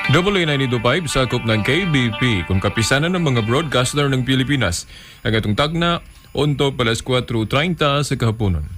W925 sakop ng KBP kung kapisanan ng mga broadcaster ng Pilipinas. Ang atong tagna, unto palas 4:30 sa kahaponon.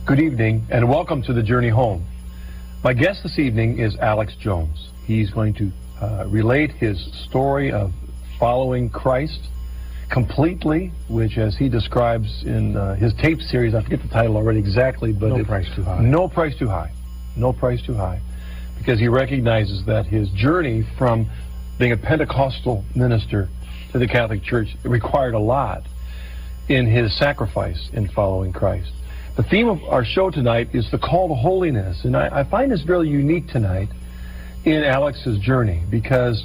Good evening and welcome to the Journey Home. My guest this evening is Alex Jones. He's going to relate his story of following Christ completely, which as he describes in his tape series, I forget the title already exactly, but No Price Too High. No Price Too High. No Price Too High. Because he recognizes that his journey from being a Pentecostal minister to the Catholic Church required a lot in his sacrifice in following Christ. The theme of our show tonight is the call to holiness, and I find this very unique tonight in Alex's journey because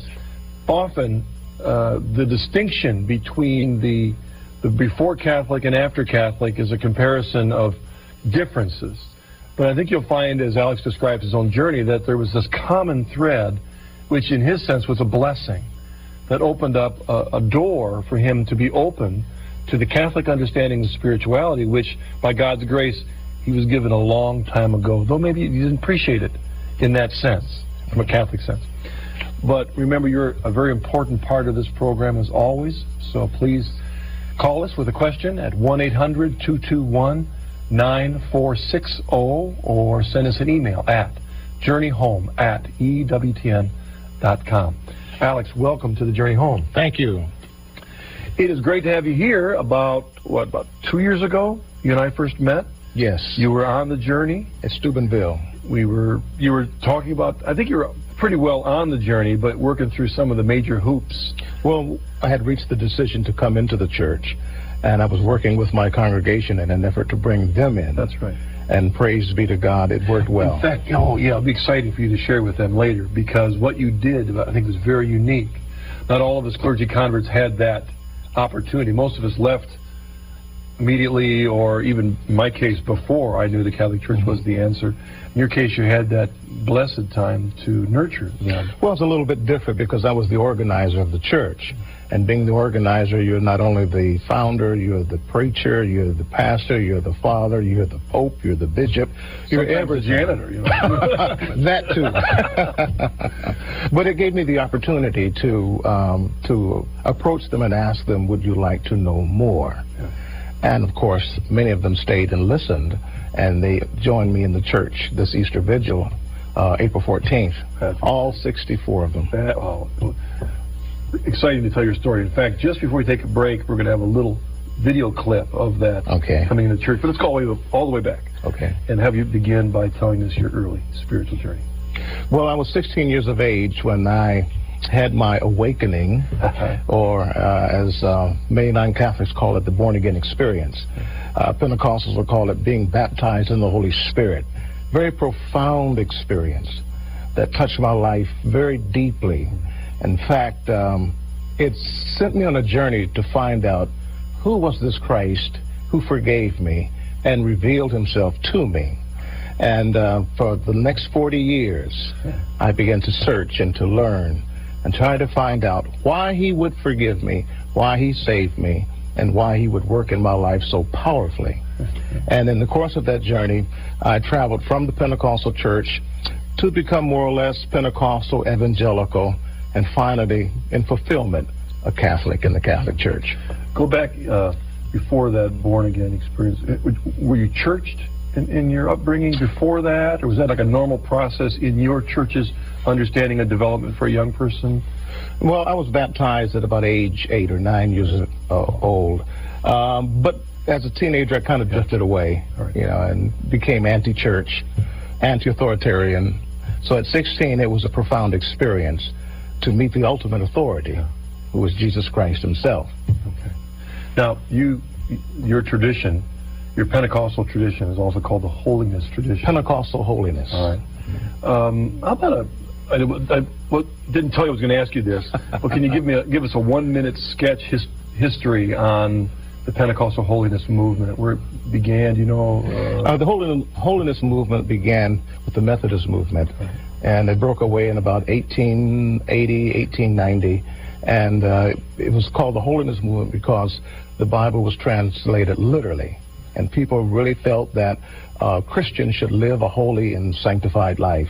often the distinction between the before Catholic and after Catholic is a comparison of differences. But I think you'll find, as Alex describes his own journey, that there was this common thread, which in his sense was a blessing, that opened up a door for him to be open to the Catholic understanding of spirituality, which, by God's grace, he was given a long time ago, though maybe you didn't appreciate it in that sense, from a Catholic sense. But remember, you're a very important part of this program as always, so please call us with a question at 1-800-221-9460 or send us an email at journeyhome@ewtn.com. Alex, welcome to the Journey Home. Thank you. It is great to have you here. About 2 years ago, you and I first met. Yes. You were on the journey. At Steubenville. You were talking about, I think you were pretty well on the journey, but working through some of the major hoops. Well, I had reached the decision to come into the church, and I was working with my congregation in an effort to bring them in. That's right. And praise be to God, it worked well. In fact, it'll be exciting for you to share with them later, because what you did, I think, was very unique. Not all of us clergy converts had that opportunity. Most of us left immediately, or even in my case before I knew the Catholic Church was the answer. In your case, you had that blessed time to nurture them. Well, it's a little bit different because I was the organizer of the church. And being the organizer, you're not only the founder, you're the preacher, you're the pastor, you're the father, you're the pope, you're the bishop, you're every janitor, That too. But it gave me the opportunity to approach them and ask them, would you like to know more? Yeah. And of course, many of them stayed and listened, and they joined me in the church this Easter Vigil, April 14th. All 64 of them. Exciting to tell your story. In fact, just before we take a break, we're going to have a little video clip of that coming into church. But let's go all the way back. Okay. And have you begin by telling us your early spiritual journey. Well, I was 16 years of age when I had my awakening, or as many non-Catholics call it, the born-again experience. Pentecostals will call it being baptized in the Holy Spirit. Very profound experience that touched my life very deeply. In fact, it sent me on a journey to find out who was this Christ who forgave me and revealed himself to me. And for the next 40 years, I began to search and to learn and try to find out why he would forgive me, why he saved me, and why he would work in my life so powerfully. And in the course of that journey, I traveled from the Pentecostal church to become more or less Pentecostal, evangelical, and finally, in fulfillment, a Catholic in the Catholic Church. Go back before that born-again experience. Were you churched in your upbringing before that? Or was that like a normal process in your church's understanding of development for a young person? Well, I was baptized at about age 8 or 9 years old. But as a teenager, I kind of drifted away, and became anti-church, anti-authoritarian. So at 16, it was a profound experience to meet the ultimate authority, who was Jesus Christ himself. Okay. Now, your tradition, Your Pentecostal tradition is also called the holiness tradition. Pentecostal holiness. All right. How about I didn't tell you I was going to ask you this, but can you give us a 1-minute sketch history on the Pentecostal holiness movement, where it began? The holiness movement began with the Methodist movement, and it broke away in about 1880, 1890, and it was called the holiness movement because the Bible was translated literally, and people really felt that Christians should live a holy and sanctified life.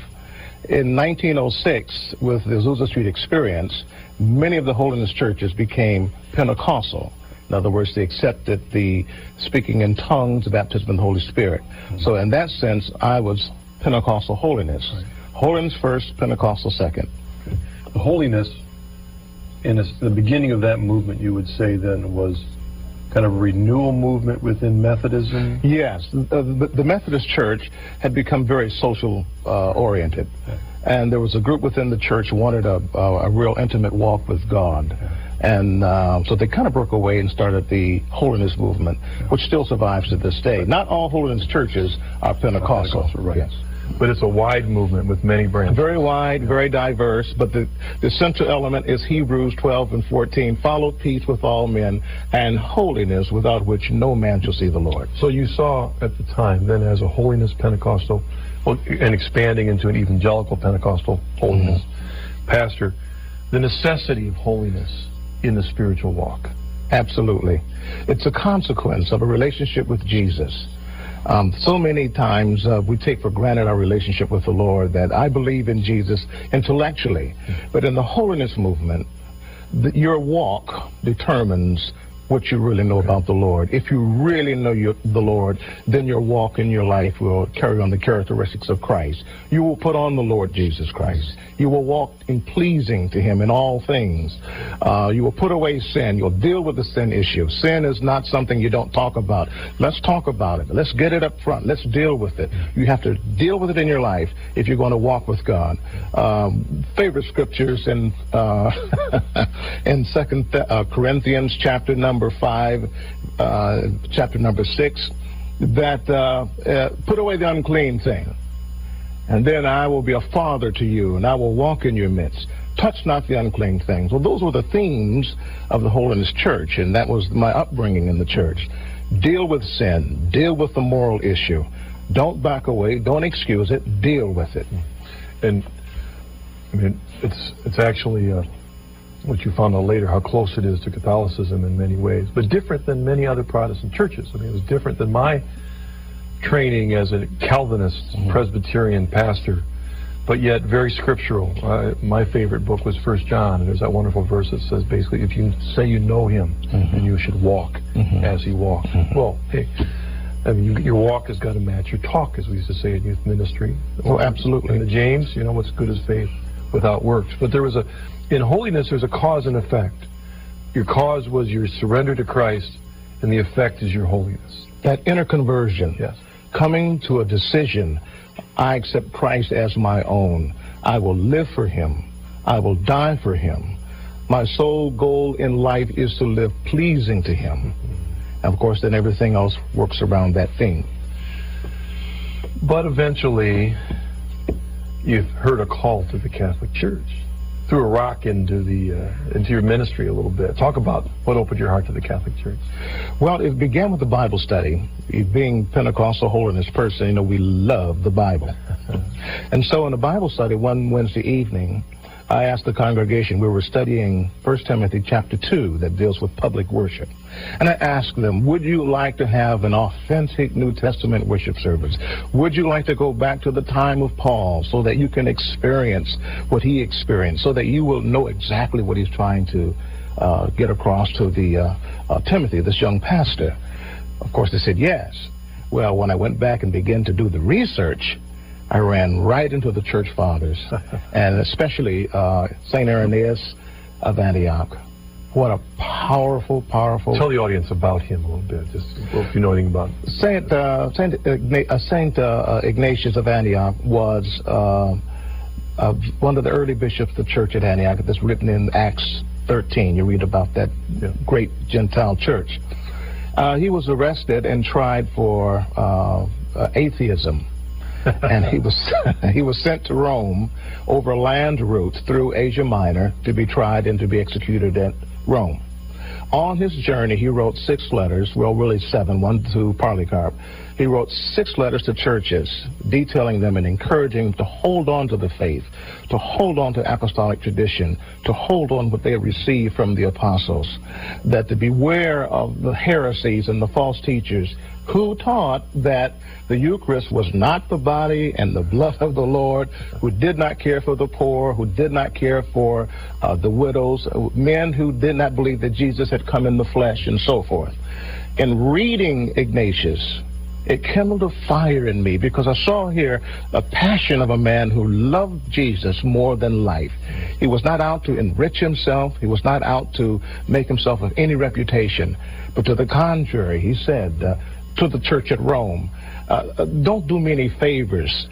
In 1906, with the Azusa Street experience, many of the holiness churches became Pentecostal. In other words, they accepted the speaking in tongues, the baptism in the Holy Spirit. So in that sense, I was Pentecostal holiness. Holiness first, Pentecostal second. The holiness, in the beginning of that movement, you would say then was kind of a renewal movement within Methodism? Yes. The Methodist Church had become very social oriented. And there was a group within the church who wanted a real intimate walk with God. And so they kind of broke away and started the holiness movement, which still survives to this day. Not all holiness churches are Pentecostal. Right. Yes. But it's a wide movement with many branches. Very wide, very diverse, but the central element is Hebrews 12 and 14, follow peace with all men and holiness, without which no man shall see the Lord. So you saw at the time, then, as a holiness Pentecostal, and expanding into an evangelical Pentecostal holiness pastor, the necessity of holiness in the spiritual walk. Absolutely. It's a consequence of a relationship with Jesus. So many times we take for granted our relationship with the Lord, that I believe in Jesus intellectually, but in the holiness movement, your walk determines what you really know about the Lord. If you really know the Lord, then your walk in your life will carry on the characteristics of Christ. You will put on the Lord Jesus Christ. You will walk in pleasing to him in all things. You will put away sin. You'll deal with the sin issue. Sin is not something you don't talk about. Let's talk about it. Let's get it up front. Let's deal with it. You have to deal with it in your life if you're going to walk with God. Favorite scriptures in 2 Corinthians chapter number 5, chapter number 6, that put away the unclean thing, and then I will be a father to you, and I will walk in your midst. Touch not the unclean things. Well, those were the themes of the holiness church, and that was my upbringing in the church. Deal with sin. Deal with the moral issue. Don't back away. Don't excuse it. Deal with it. And I mean, it's actually what you found out later, how close it is to Catholicism in many ways, but different than many other Protestant churches. I mean, it was different than my training as a Calvinist Presbyterian pastor, but yet very scriptural. My favorite book was 1 John, and there's that wonderful verse that says basically, if you say you know him, then you should walk as he walked. Well, hey, I mean, your walk has got to match your talk, as we used to say in youth ministry. Oh, absolutely. In the James, you know, what's good is faith without works. But in holiness, there's a cause and effect. Your cause was your surrender to Christ, and the effect is your holiness. That inner conversion. Yes. Coming to a decision, I accept Christ as my own. I will live for him. I will die for him. My sole goal in life is to live pleasing to him. And of course, then everything else works around that thing. But eventually, you've heard a call to the Catholic Church. Threw a rock into your ministry a little bit. Talk about what opened your heart to the Catholic Church. Well, it began with the Bible study. Being Pentecostal holiness person, you know, we love the Bible. And so in the Bible study one Wednesday evening, I asked the congregation, we were studying 1 Timothy chapter 2 that deals with public worship. And I asked them, would you like to have an authentic New Testament worship service? Would you like to go back to the time of Paul so that you can experience what he experienced, so that you will know exactly what he's trying to get across to the Timothy, this young pastor? Of course, they said yes. Well, when I went back and began to do the research, I ran right into the church fathers, and especially St. Irenaeus of Antioch. What a powerful, powerful... Tell the audience about him a little bit, just if you know anything about Saint Ignatius of Antioch was one of the early bishops of the church at Antioch. That's written in Acts 13. You read about that great Gentile church. He was arrested and tried for atheism. And he was sent to Rome over land route through Asia Minor to be tried and to be executed at Rome. On his journey, he wrote 6 letters, well, really 7, one to Polycarp. He wrote 6 letters to churches, detailing them and encouraging them to hold on to the faith, to hold on to apostolic tradition, to hold on what they had received from the apostles, that to beware of the heresies and the false teachers who taught that the Eucharist was not the body and the blood of the Lord, who did not care for the poor, who did not care for the widows, men who did not believe that Jesus had come in the flesh, and so forth. In reading Ignatius, it kindled a fire in me, because I saw here a passion of a man who loved Jesus more than life. He was not out to enrich himself. He was not out to make himself of any reputation. But to the contrary, he said to the church at Rome, don't do me any favors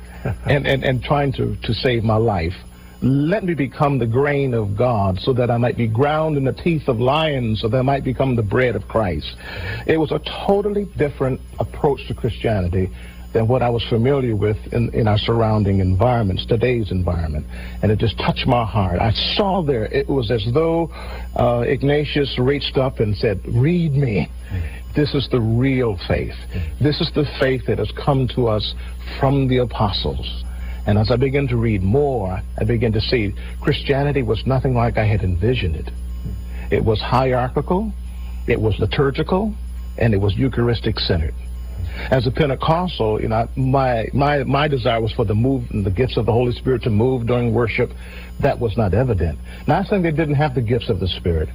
and trying to save my life. Let me become the grain of God, so that I might be ground in the teeth of lions, so that I might become the bread of Christ. It was a totally different approach to Christianity than what I was familiar with in our surrounding environments, today's environment. And it just touched my heart. I saw there, it was as though Ignatius reached up and said, read me. This is the real faith. This is the faith that has come to us from the apostles. And as I began to read more, I began to see Christianity was nothing like I had envisioned it. It was hierarchical, it was liturgical, and it was Eucharistic-centered. As a Pentecostal, my desire was for the gifts of the Holy Spirit to move during worship. That was not evident. Not saying they didn't have the gifts of the Spirit,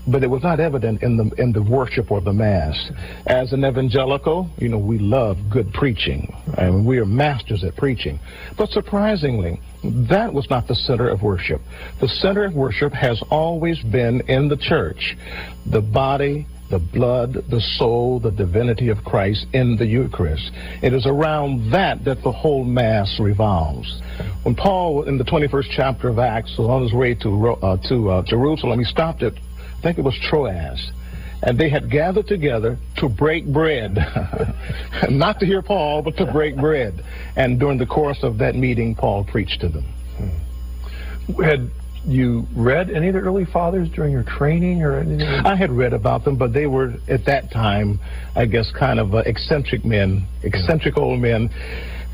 but it was not evident in the worship or the Mass. As an evangelical, we love good preaching, and we are masters at preaching. But surprisingly, that was not the center of worship. The center of worship has always been in the church, the body, the blood, the soul, the divinity of Christ in the Eucharist. It is around that the whole Mass revolves. When Paul, in the 21st chapter of Acts, was on his way to Jerusalem, he stopped at, I think it was Troas, and they had gathered together to break bread. Not to hear Paul, but to break bread. And during the course of that meeting, Paul preached to them. Had you read any of the early fathers during your training or anything? I had read about them, but they were, at that time, I guess, kind of eccentric men, eccentric old men.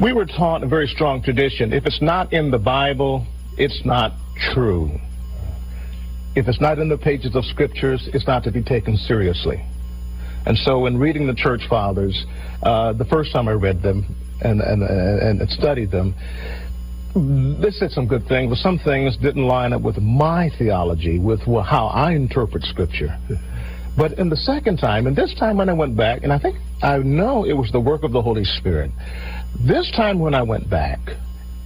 We were taught a very strong tradition. If it's not in the Bible, it's not true. If it's not in the pages of scriptures, it's not to be taken seriously. And so in reading the church fathers, the first time I read them and studied them, they said some good things, but some things didn't line up with my theology, with how I interpret scripture. But in the second time, and this time when I went back, and I know it was the work of the Holy Spirit. This time when I went back,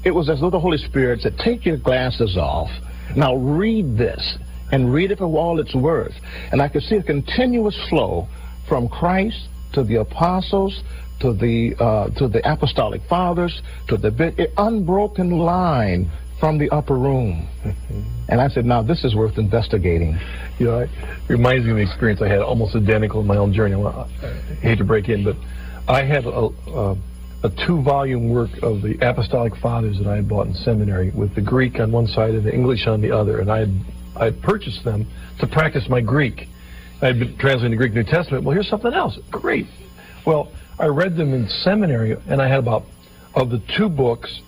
it was as though the Holy Spirit said, take your glasses off, now read this, and read it for all it's worth. And I could see a continuous flow from Christ to the apostles, to the apostolic fathers, to the unbroken line from the upper room. And I said, now this is worth investigating. It reminds me of an experience I had almost identical in my own journey. I hate to break in, but I had a 2-volume work of the apostolic fathers that I had bought in seminary, with the Greek on one side and the English on the other. And I had purchased them to practice my Greek. I had been translating the Greek New Testament. Well, here's something else. Great. Well, I read them in seminary, and I had about, of the 2 books,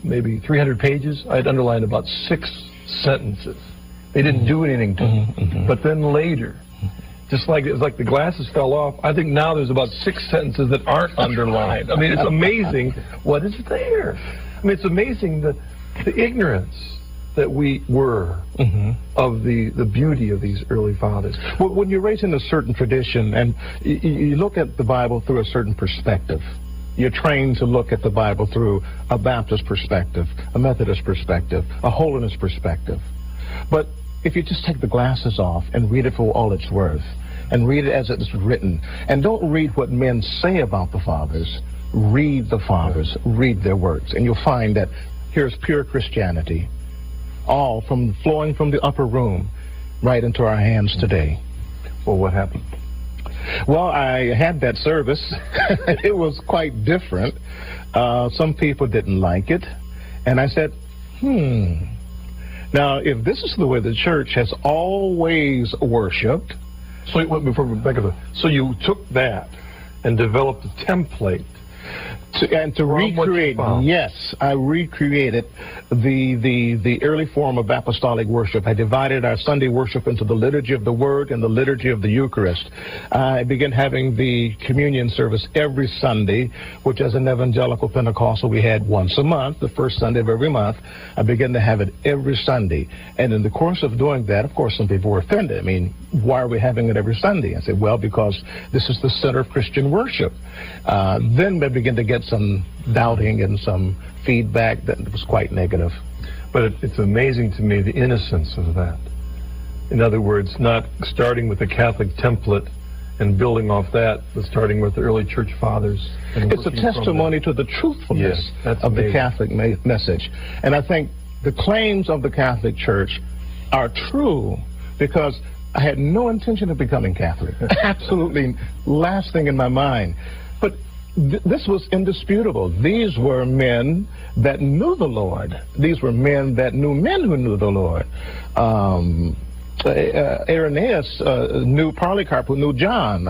maybe 300 pages, I had underlined about 6 sentences. They didn't do anything to me. But then later, just like it's like the glasses fell off, I think now there's about 6 sentences that aren't underlined. I mean, it's amazing what is there. I mean, it's amazing the ignorance that we were of the beauty of these early fathers. Well, when you're raised in a certain tradition and you look at the Bible through a certain perspective, you're trained to look at the Bible through a Baptist perspective, a Methodist perspective, a holiness perspective. But if you just take the glasses off and read it for all it's worth, and read it as it's written, and don't read what men say about the fathers, read the fathers, read their works, and you'll find that here's pure Christianity, all flowing from the upper room right into our hands today. Well, what happened? Well, I had that service. It was quite different. Some people didn't like it. And I said, Now, if this is the way the church has always worshiped. So before we back up, so you took that and developed a template to recreate, yes, I recreated the early form of apostolic worship. I divided our Sunday worship into the liturgy of the Word and the liturgy of the Eucharist. I began having the communion service every Sunday, which as an evangelical Pentecostal we had once a month, the first Sunday of every month. I began to have it every Sunday. And in the course of doing that, of course, some people were offended. I mean, why are we having it every Sunday? I said, well, because this is the center of Christian worship. Then I began to get some doubting and some feedback that was quite negative. But it's amazing to me the innocence of that. In other words, not starting with the Catholic template and building off that, but starting with the early church fathers. And it's a testimony to the truthfulness of the Catholic message. And I think the claims of the Catholic Church are true because I had no intention of becoming Catholic. Absolutely last thing in my mind. But this was indisputable. These were men that knew the Lord. These were men that knew men who knew the Lord. Irenaeus knew Polycarp, who knew John.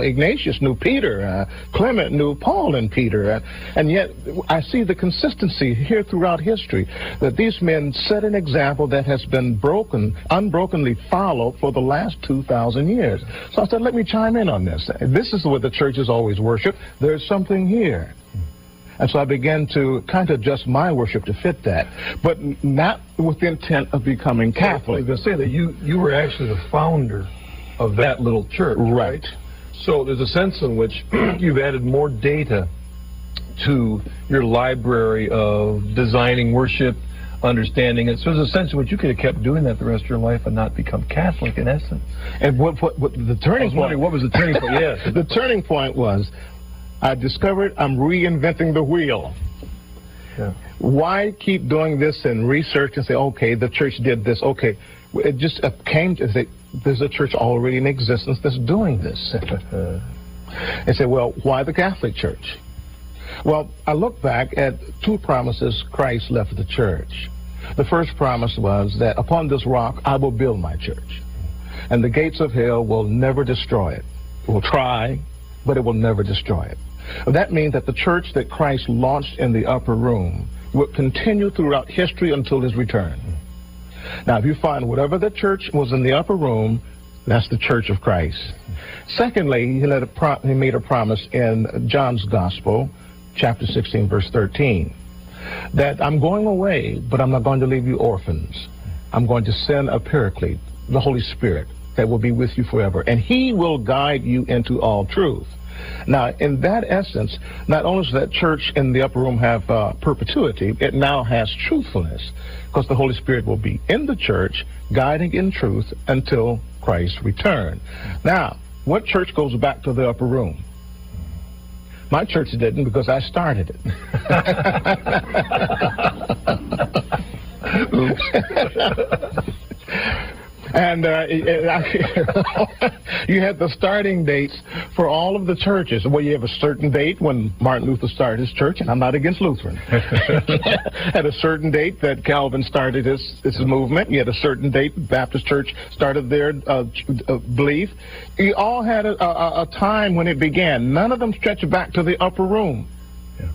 Ignatius knew Peter. Clement knew Paul and Peter. And yet I see the consistency here throughout history that these men set an example that has been unbrokenly followed for the last 2,000 years. So I said, let me chime in on this. This is what the church has always worshiped. There's something here. And so I began to kind of adjust my worship to fit that, but not with the intent of becoming Catholic. I was going to say that you were actually the founder of that little church, right? So there's a sense in which you've added more data to your library of designing worship, understanding it. So there's a sense in which you could have kept doing that the rest of your life and not become Catholic in essence. And what the turning point? What was the turning point? Yes, the turning point was, I discovered I'm reinventing the wheel. Yeah. Why keep doing this and research and say, okay, the church did this. Okay, it just came to say, there's a church already in existence that's doing this. And say, well, why the Catholic Church? Well, I look back at two promises Christ left the church. The first promise was that upon this rock I will build my church, and the gates of hell will never destroy it. It will try, but it will never destroy it. That means that the church that Christ launched in the upper room will continue throughout history until his return. Now, if you find whatever the church was in the upper room, that's the church of Christ. Secondly, he made a promise in John's Gospel, chapter 16, verse 13, that I'm going away, but I'm not going to leave you orphans. I'm going to send a paraclete, the Holy Spirit, that will be with you forever, and he will guide you into all truth. Now, in that essence, not only does that church in the upper room have perpetuity, it now has truthfulness, because the Holy Spirit will be in the church, guiding in truth until Christ's return. Now, what church goes back to the upper room? My church didn't, because I started it. And you had the starting dates for all of the churches. Well, you have a certain date when Martin Luther started his church, and I'm not against Lutheran. At a certain date that Calvin started his movement. You had a certain date Baptist Church started their belief. You all had a time when it began. None of them stretched back to the upper room. Yeah.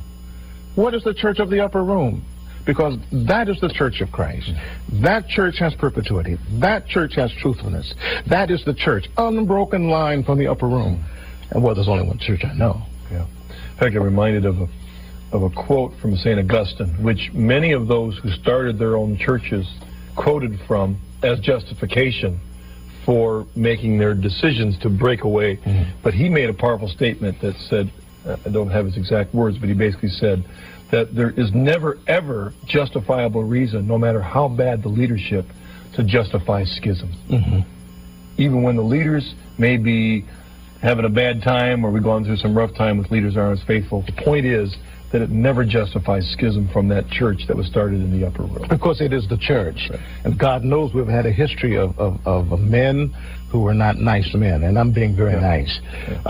What is the church of the upper room? Because that is the church of Christ. That church has perpetuity. That church has truthfulness. That is the church, unbroken line from the upper room. And well, there's only one church I know. Yeah. In fact, I'm reminded of a quote from St. Augustine, which many of those who started their own churches quoted from as justification for making their decisions to break away. Mm-hmm. But he made a powerful statement that said, I don't have his exact words, but he basically said that there is never, ever justifiable reason, no matter how bad the leadership, to justify schism. Mm-hmm. Even when the leaders may be having a bad time or we're going through some rough time with leaders aren't as faithful, the point is that it never justifies schism from that church that was started in the upper room. Of course, it is the church. Right. And God knows we've had a history of men who were not nice men, and I'm being very nice.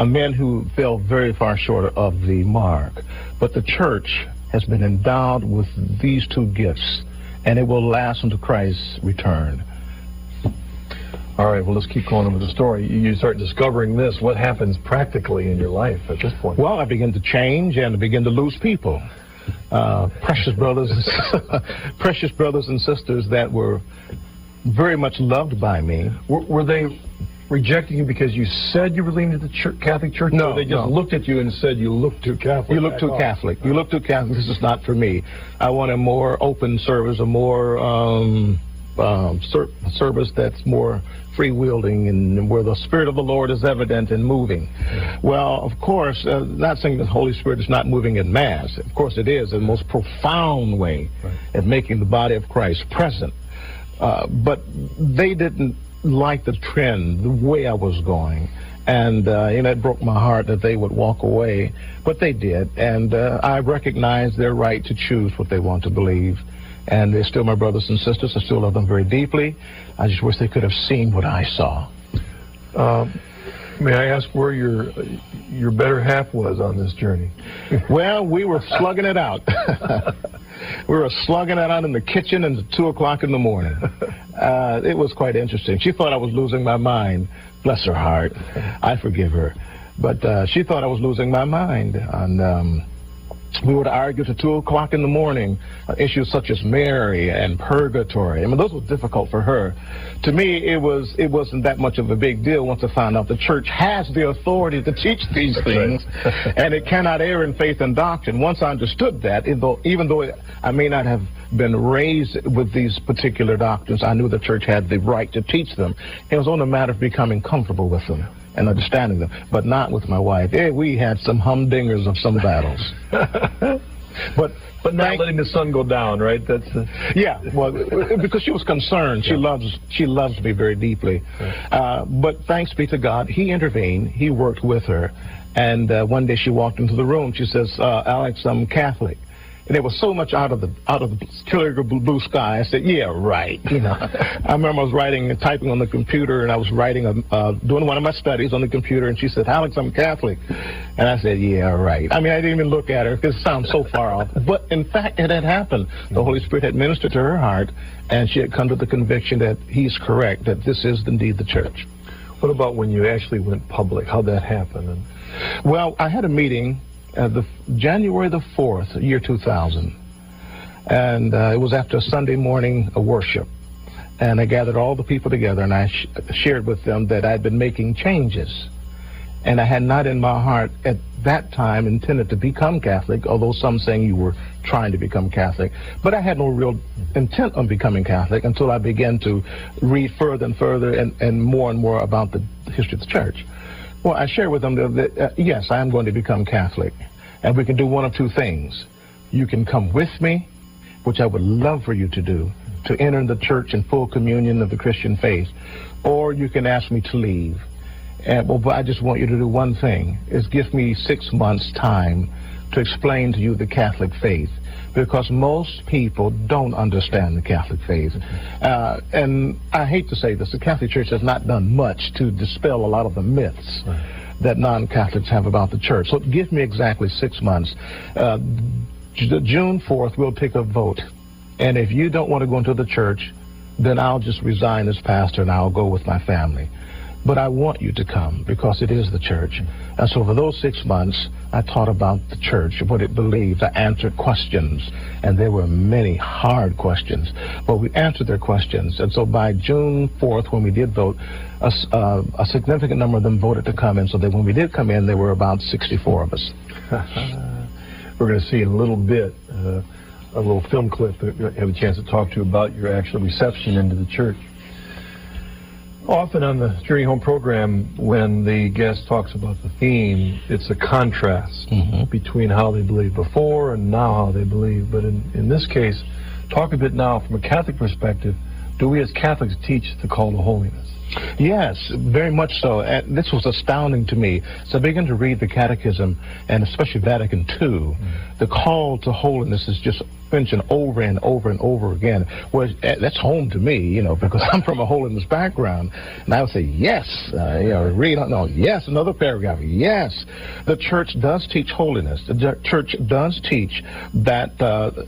Men who fell very far short of the mark. But the church has been endowed with these two gifts, and it will last until Christ's return. All right, well, let's keep going with the story. You start discovering this. What happens practically in your life at this point? Well, I begin to change and I begin to lose people. Precious brothers and sisters that were very much loved by me. Were they rejecting you because you said you were leaning to the Catholic Church? No, or they just looked at you and said, you look too Catholic. You look too Catholic. You look too Catholic. This is not for me. I want a more open service, a more service that's more free-wielding and where the Spirit of the Lord is evident and moving. Well, of course, not saying the Holy Spirit is not moving in mass. Of course it is in the most profound way at making the body of Christ present. But they didn't like the trend, the way I was going. And it broke my heart that they would walk away. But they did. And I recognize their right to choose what they want to believe. And they're still my brothers and sisters. I still love them very deeply. I just wish they could have seen what I saw. May I ask where your better half was on this journey? Well, we were slugging it out. We were slugging it out in the kitchen until 2 o'clock in the morning. It was quite interesting. She thought I was losing my mind. Bless her heart. I forgive her. But she thought I was losing my mind. And we would argue to 2 o'clock in the morning, issues such as Mary and purgatory. I mean, those were difficult for her. To me, it wasn't that much of a big deal once I found out the church has the authority to teach these things, and it cannot err in faith and doctrine. Once I understood that, even though I may not have been raised with these particular doctrines, I knew the church had the right to teach them. It was only a matter of becoming comfortable with them and understanding them, but not with my wife. We had some humdingers of some battles. But not letting the sun go down, right? That's yeah. Well, because she was concerned. She loves me very deeply. But thanks be to God, He intervened. He worked with her, and one day she walked into the room. She says, "Alex, I'm Catholic." And it was so much out of the clear blue sky. I said, "Yeah, right." I remember I was typing on the computer, and I was doing one of my studies on the computer. And she said, "Alex, I'm Catholic," and I said, "Yeah, right." I mean, I didn't even look at her because it sounds so far off. But in fact, it had happened. The Holy Spirit had ministered to her heart, and she had come to the conviction that He's correct, that this is indeed the church. What about when you actually went public? How'd that happen? Well, I had a meeting. January the 4th, year 2000. And it was after a Sunday morning worship. And I gathered all the people together, and I shared with them that I'd been making changes. And I had not in my heart at that time intended to become Catholic, although some saying you were trying to become Catholic. But I had no real intent on becoming Catholic until I began to read further and further and more about the history of the church. Well, I shared with them that, yes, I am going to become Catholic. And we can do one of two things. You can come with me, which I would love for you to do, to enter the church in full communion of the Christian faith. Or you can ask me to leave. But I just want you to do one thing, is give me 6 months' time to explain to you the Catholic faith. Because most people don't understand the Catholic faith. And I hate to say this, the Catholic Church has not done much to dispel a lot of the myths that non-Catholics have about the church. So give me exactly 6 months. June 4th, we'll take a vote. And if you don't want to go into the church, then I'll just resign as pastor and I'll go with my family. But I want you to come because it is the church. And so for those 6 months, I taught about the church, what it believed. I answered questions, and there were many hard questions. But we answered their questions. And so by June 4th, when we did vote, a significant number of them voted to come in. So that when we did come in, there were about 64 of us. We're going to see in a little bit a little film clip that we have a chance to talk to you about your actual reception into the church. Often on the Journey Home program, when the guest talks about the theme, it's a contrast between how they believed before and now how they believe. But in this case, talk a bit now from a Catholic perspective. Do we as Catholics teach the call to holiness? Yes, very much so. And this was astounding to me. So I began to read the Catechism, and especially Vatican II. The call to holiness is just mentioned over and over and over again. Well, that's home to me, you know, because I'm from a holiness background. And I would say, yes, read on, no, yes, another paragraph, yes. The church does teach holiness. The church does teach that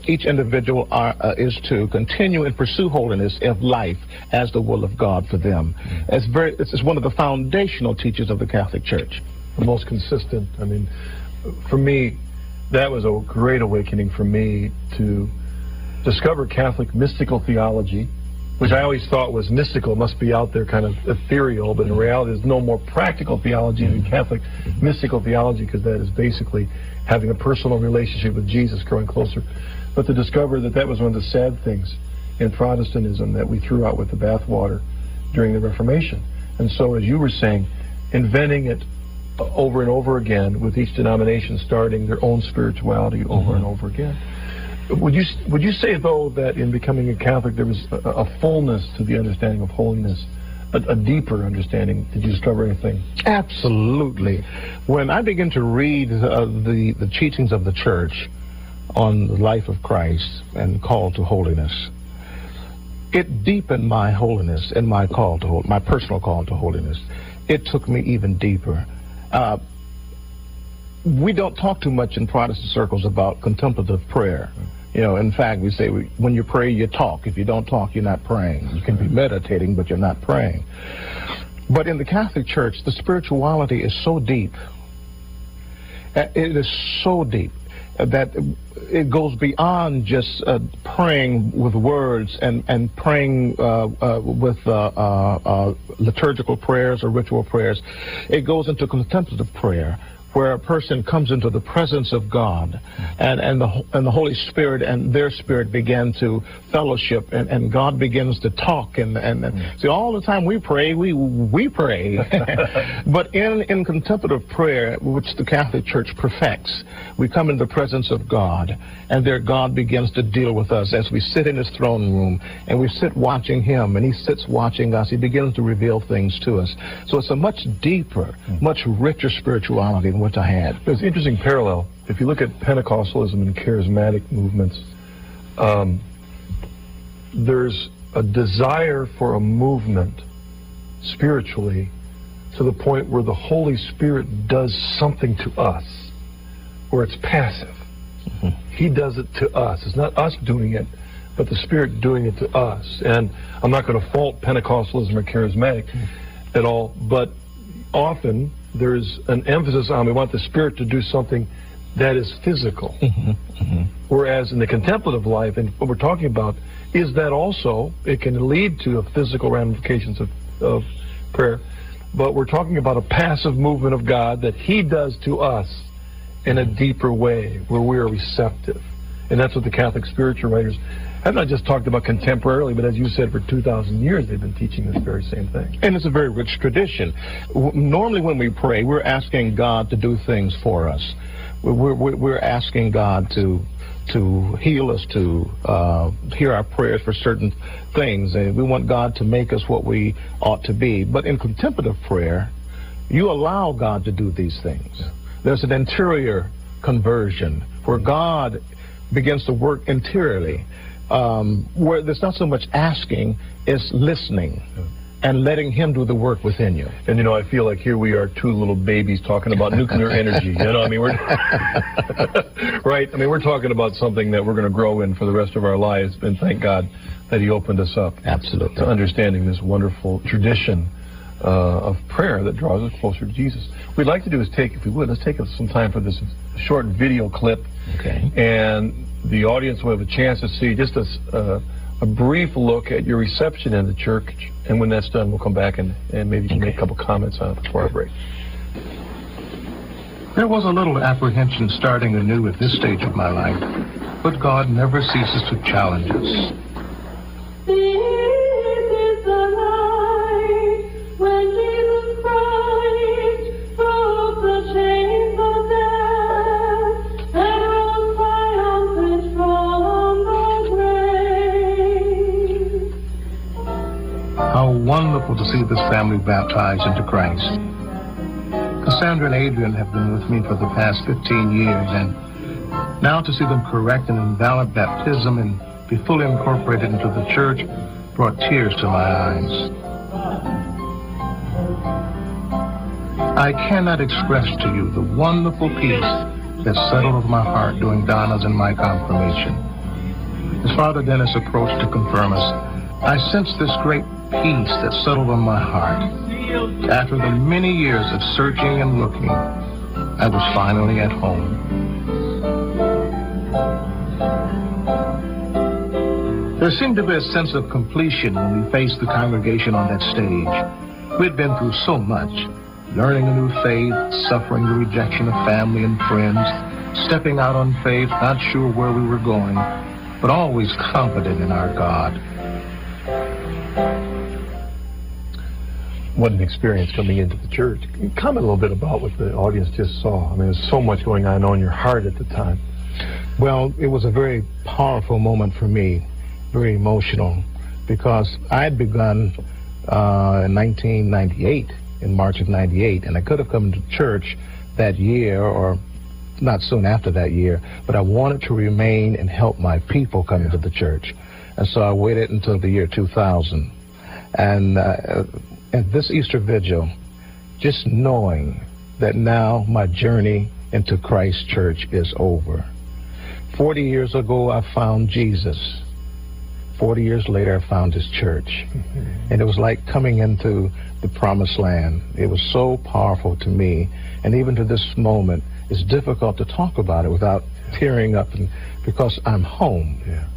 each individual is to continue and pursue holiness of life as the will of God for them. It's one of the foundational teachings of the Catholic Church. The most consistent. I mean, for me, that was a great awakening for me to discover Catholic mystical theology, which I always thought was mystical, must be out there kind of ethereal, but in reality there's no more practical theology than Catholic mystical theology, because that is basically having a personal relationship with Jesus, growing closer. But to discover that that was one of the sad things in Protestantism that we threw out with the bathwater during the Reformation. And so, as you were saying, inventing it over and over again, with each denomination starting their own spirituality over and over again. Would you say, though, that in becoming a Catholic there was a fullness to the understanding of holiness, a deeper understanding? Did you discover anything? Absolutely. When I began to read the teachings of the Church on the life of Christ and call to holiness, it deepened my holiness and my call to my personal call to holiness. It took me even deeper. We don't talk too much in Protestant circles about contemplative prayer. You know, in fact, we say when you pray, you talk. If you don't talk, you're not praying. You can be meditating, but you're not praying. But in the Catholic Church, the spirituality is so deep. It is so deep that it goes beyond just praying with words and praying with liturgical prayers or ritual prayers. It goes into contemplative prayer, where a person comes into the presence of God, and the Holy Spirit and their spirit begin to fellowship, and God begins to talk, and see, all the time we pray, we pray. But in contemplative prayer, which the Catholic Church perfects, we come in the presence of God, and there God begins to deal with us as we sit in his throne room, and we sit watching him, and he sits watching us. He begins to reveal things to us. So it's a much deeper, much richer spirituality than what I had. There's an interesting parallel. If you look at Pentecostalism and charismatic movements, there's a desire for a movement spiritually to the point where the Holy Spirit does something to us, where it's passive. He does it to us. It's not us doing it, but the Spirit doing it to us. And I'm not going to fault Pentecostalism or charismatic at all, but often there's an emphasis on we want the Spirit to do something that is physical. Whereas in the contemplative life, and what we're talking about, is that also, it can lead to a physical ramifications of prayer, but we're talking about a passive movement of God that he does to us in a deeper way, where we are receptive. And that's what the Catholic spiritual writers have not just talked about contemporarily, but as you said, for 2,000 years they've been teaching this very same thing. And it's a very rich tradition. Normally when we pray, we're asking God to do things for us. We're asking God to heal us, to hear our prayers for certain things. And we want God to make us what we ought to be. But in contemplative prayer, you allow God to do these things. There's an interior conversion where God begins to work interiorly, where there's not so much asking, it's listening and letting him do the work within you. And, you know, I feel like here we are, two little babies talking about nuclear energy. You know, I mean, we're right. I mean, we're talking about something that we're going to grow in for the rest of our lives. And thank God that he opened us up absolutely to understanding this wonderful tradition of prayer that draws us closer to Jesus. What we'd like to do is if we would, let's take some time for this short video clip. Okay. And the audience will have a chance to see just a brief look at your reception in the church, and when that's done, we'll come back and maybe you can make a couple comments on it before our break. There was a little apprehension starting anew at this stage of my life, but God never ceases to challenge us. This is the night when Jesus Christ broke the chains of death and rose triumphant from the grave. How wonderful to see this family baptized into Christ. Cassandra and Adrian have been with me for the past 15 years, and now to see them correct an invalid baptism and be fully incorporated into the church brought tears to my eyes. I cannot express to you the wonderful peace that settled over my heart during Donna's and my confirmation. As Father Dennis approached to confirm us, I sensed this great peace that settled on my heart. After the many years of searching and looking, I was finally at home. There seemed to be a sense of completion when we faced the congregation on that stage. We had been through so much, learning a new faith, suffering the rejection of family and friends, stepping out on faith, not sure where we were going, but always confident in our God. What an experience coming into the church. Comment a little bit about what the audience just saw. I mean, there's so much going on in your heart at the time. Well, it was a very powerful moment for me, very emotional, because I had begun in 1998, in March of 98, and I could have come to church that year or not soon after that year, but I wanted to remain and help my people come into the church. And so I waited until the year 2000. And at this Easter Vigil, just knowing that now my journey into Christ Church is over. 40 years ago, I found Jesus. 40 years later, I found his church. And it was like coming into the promised land. It was so powerful to me. And even to this moment, it's difficult to talk about it without tearing up, because I'm home. Yeah.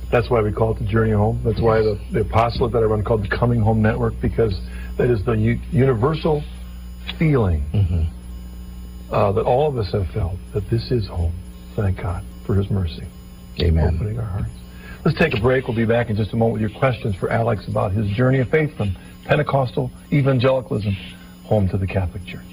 That's why we call it the Journey Home. That's why the apostolate that I run called the Coming Home Network, because that is the universal feeling that all of us have felt, that this is home. Thank God for his mercy. Amen. Opening our hearts. Let's take a break. We'll be back in just a moment with your questions for Alex about his journey of faith from Pentecostal evangelicalism home to the Catholic Church.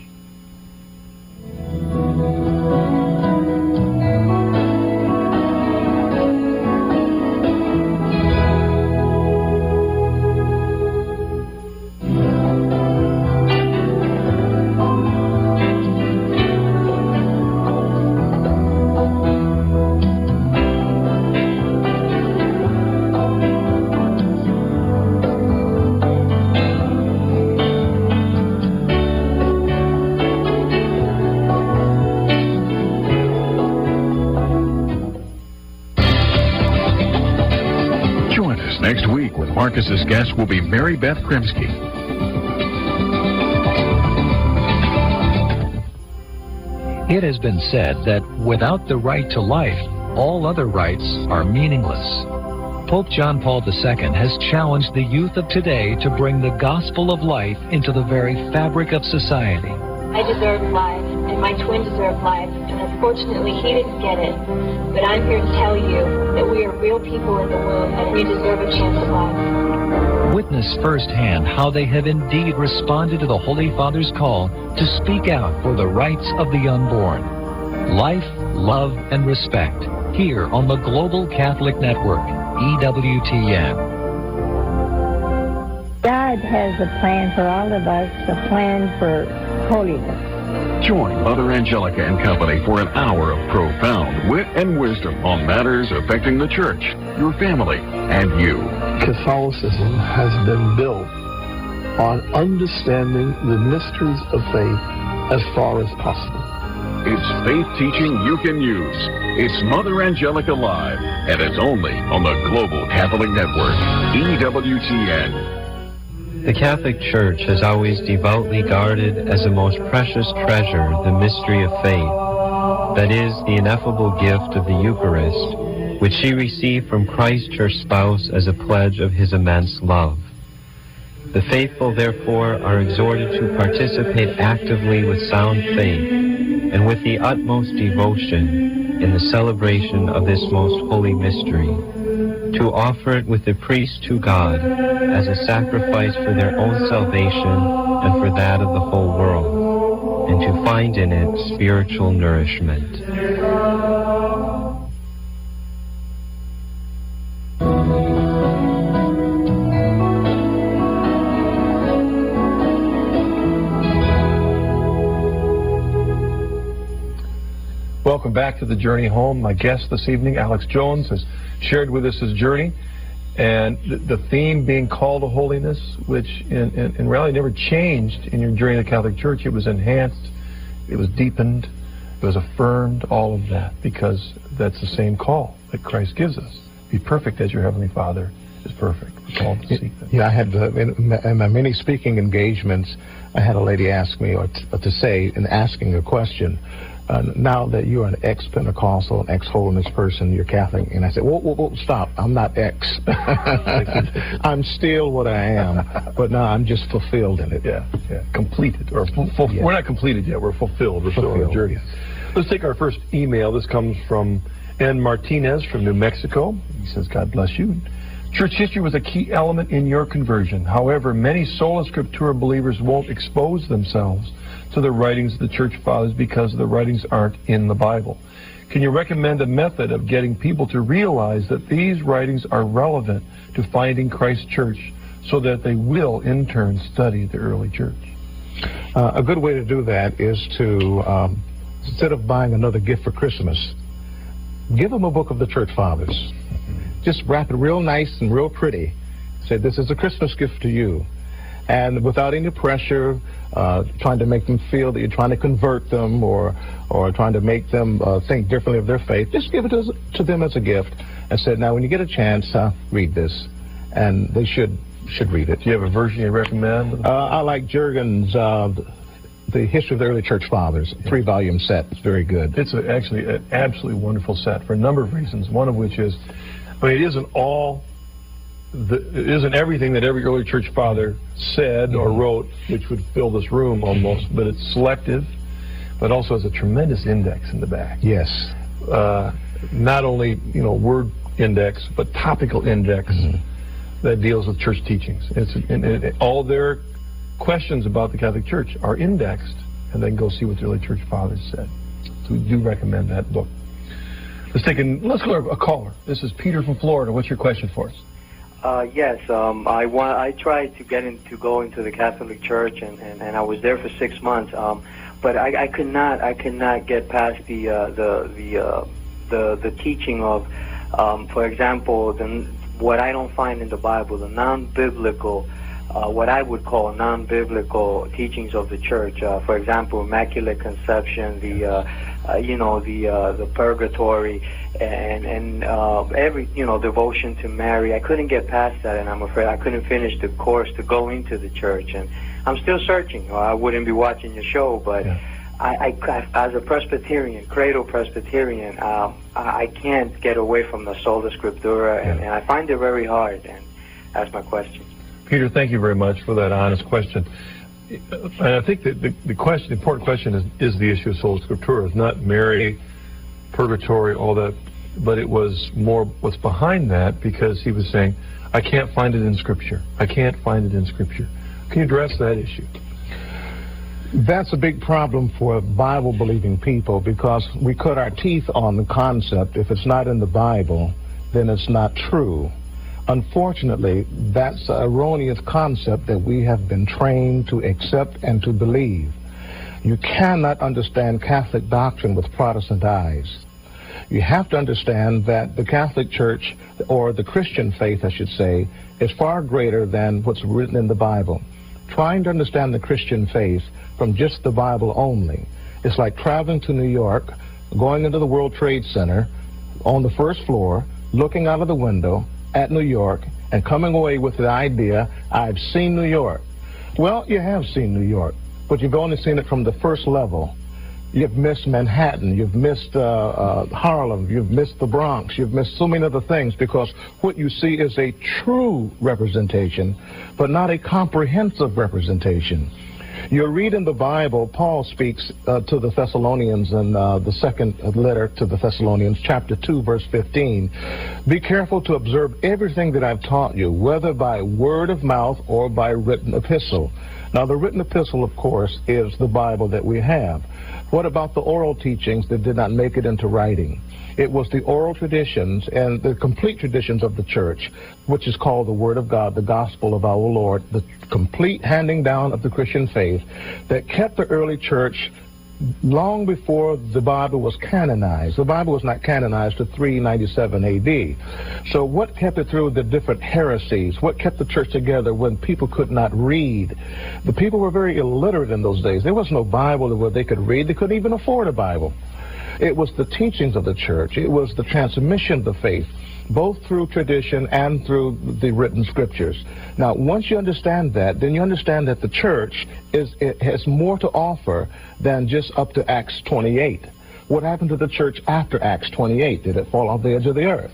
Next week, when Marcus's guest will be Mary Beth Krimsky. It has been said that without the right to life, all other rights are meaningless. Pope John Paul II has challenged the youth of today to bring the gospel of life into the very fabric of society. I deserve life, and my twin deserved life, and unfortunately he didn't get it. But I'm here to tell you that we are real people in the womb, and we deserve a chance at life. Witness firsthand how they have indeed responded to the Holy Father's call to speak out for the rights of the unborn. Life, love, and respect, here on the Global Catholic Network, EWTN. God has a plan for all of us, a plan for holiness. Join Mother Angelica and company for an hour of profound wit and wisdom on matters affecting the church, your family, and you. Catholicism has been built on understanding the mysteries of faith as far as possible. It's faith teaching you can use. It's Mother Angelica Live, and it's only on the Global Catholic Network, EWTN. The Catholic Church has always devoutly guarded as a most precious treasure the mystery of faith, that is, the ineffable gift of the Eucharist, which she received from Christ her spouse as a pledge of his immense love. The faithful, therefore, are exhorted to participate actively with sound faith and with the utmost devotion in the celebration of this most holy mystery, to offer it with the priest to God as a sacrifice for their own salvation and for that of the whole world, and to find in it spiritual nourishment. welcome back to the Journey Home. My guest this evening, Alex Jones, has shared with us his journey, and the theme being call to holiness, which in reality never changed in your journey to the Catholic Church. It was enhanced, it was deepened, it was affirmed, all of that, because that's the same call that Christ gives us. Be perfect as your Heavenly Father is perfect. We're called to seek that. Yeah, I had in my many speaking engagements, I had a lady ask me, or to say, in asking a question, now that you're an ex-Pentecostal, an ex-holiness person, you're Catholic, and I said, whoa, stop, I'm not ex. I'm still what I am, but now I'm just fulfilled in it. Yeah, completed, or we're not completed yet, we're fulfilled, we're still on the journey. Let's take our first email. This comes from N. Martinez from New Mexico. He says, God bless you. Church history was a key element in your conversion. However, many sola scriptura believers won't expose themselves to the writings of the Church Fathers because the writings aren't in the Bible. Can you recommend a method of getting people to realize that these writings are relevant to finding Christ's church so that they will, in turn, study the early church? A good way to do that is to, instead of buying another gift for Christmas, give them a book of the Church Fathers. Just wrap it real nice and real pretty. Say, this is a Christmas gift to you. And without any pressure, trying to make them feel that you're trying to convert them or trying to make them think differently of their faith, just give it to them as a gift and say, now when you get a chance, read this. And they should read it. Do you have a version you recommend? I like Jurgen's The History of the Early Church Fathers, 3-volume set. It's very good. It's actually an absolutely wonderful set for a number of reasons, one of which is, it isn't everything that every early church father said or wrote, which would fill this room almost, but it's selective, but also has a tremendous index in the back. Yes. Not only, word index, but topical index that deals with church teachings. All their questions about the Catholic Church are indexed, and then go see what the early church fathers said. So we do recommend that book. Let's go to a caller. This is Peter from Florida. What's your question for us? Yes, I tried to go into the Catholic Church, and I was there for 6 months, but I could not get past the teaching of, for example, what I don't find in the Bible, the non-biblical, what I would call non-biblical teachings of the Church. For example, Immaculate Conception, the purgatory, and every devotion to Mary. I couldn't get past that, and I'm afraid I couldn't finish the course to go into the church. And I'm still searching, or I wouldn't be watching your show. But I as a Presbyterian, cradle Presbyterian, I can't get away from the sola scriptura, and I find it very hard. And that's my question. Peter, thank you very much for that honest question. And I think that the important question is the issue of sola scriptura. It's not Mary, purgatory, all that, but it was more what's behind that, because he was saying, I can't find it in Scripture. I can't find it in Scripture. Can you address that issue? That's a big problem for Bible-believing people, because we cut our teeth on the concept. If it's not in the Bible, then it's not true. Unfortunately, that's an erroneous concept that we have been trained to accept and to believe. You cannot understand Catholic doctrine with Protestant eyes. You have to understand that the Catholic Church, or the Christian faith, I should say, is far greater than what's written in the Bible. Trying to understand the Christian faith from just the Bible only, it's like traveling to New York, going into the World Trade Center on the first floor, looking out of the window at New York, and coming away with the idea, I've seen New York. Well, you have seen New York, but you've only seen it from the first level. You've missed Manhattan, you've missed Harlem, you've missed the Bronx, you've missed so many other things, because what you see is a true representation, but not a comprehensive representation. You read in the Bible, Paul speaks to the Thessalonians in the second letter to the Thessalonians, chapter 2, verse 15. Be careful to observe everything that I've taught you, whether by word of mouth or by written epistle. Now, the written epistle, of course, is the Bible that we have. What about the oral teachings that did not make it into writing? It was the oral traditions and the complete traditions of the church, which is called the Word of God, the gospel of our Lord, the complete handing down of the Christian faith, that kept the early church long before the Bible was canonized. The Bible was not canonized to 397 A.D. So what kept it through the different heresies? What kept the church together when people could not read? The people were very illiterate in those days. There was no Bible where they could read. They couldn't even afford a Bible. It was the teachings of the church. It was the transmission of the faith, both through tradition and through the written scriptures. Now, once you understand that, then you understand that the church it has more to offer than just up to Acts 28. What happened to the church after Acts 28? Did it fall off the edge of the earth?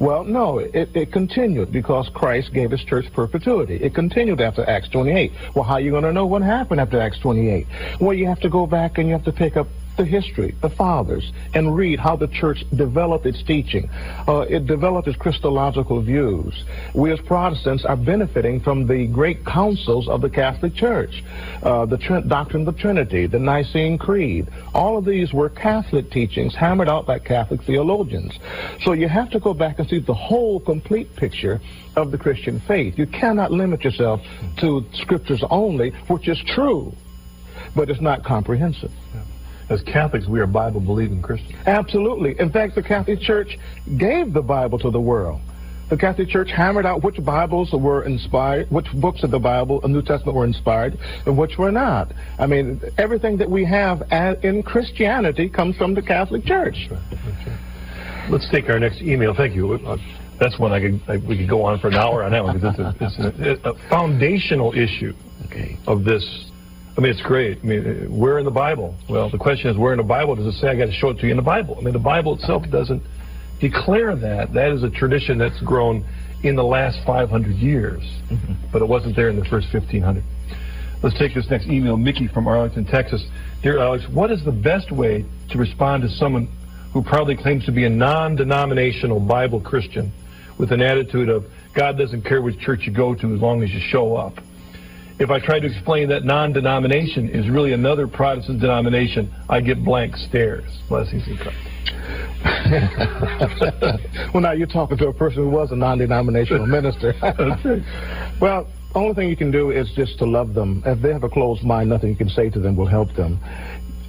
Well, no, it continued because Christ gave his church perpetuity. It continued after Acts 28. Well, how are you going to know what happened after Acts 28? Well, you have to go back and you have to pick up the history, the fathers, and read how the church developed its teaching. It developed its Christological views. We as Protestants are benefiting from the great councils of the Catholic Church, the doctrine of the Trinity, the Nicene Creed. All of these were Catholic teachings hammered out by Catholic theologians. So you have to go back and see the whole complete picture of the Christian faith. You cannot limit yourself to scriptures only, which is true, but it's not comprehensive. As Catholics, we are Bible-believing Christians. Absolutely. In fact, the Catholic Church gave the Bible to the world. The Catholic Church hammered out which Bibles were inspired, which books of the Bible, the New Testament, were inspired, and which were not. I mean, everything that we have in Christianity comes from the Catholic Church. That's right. Let's take our next email. Thank you. That's one we could go on for an hour on that one, because it's a foundational issue of this. I mean, it's great. I mean, where in the Bible? Well, the question is, where in the Bible does it say I got to show it to you in the Bible? I mean, the Bible itself doesn't declare that. That is a tradition that's grown in the last 500 years, but it wasn't there in the first 1,500. Let's take this next email. Mickey from Arlington, Texas. Dear Alex, what is the best way to respond to someone who proudly claims to be a non-denominational Bible Christian with an attitude of God doesn't care which church you go to as long as you show up? If I try to explain that non-denomination is really another Protestant denomination, I get blank stares. Blessings and Christ. Well, now you're talking to a person who was a non-denominational minister. Well, the only thing you can do is just to love them. If they have a closed mind, nothing you can say to them will help them.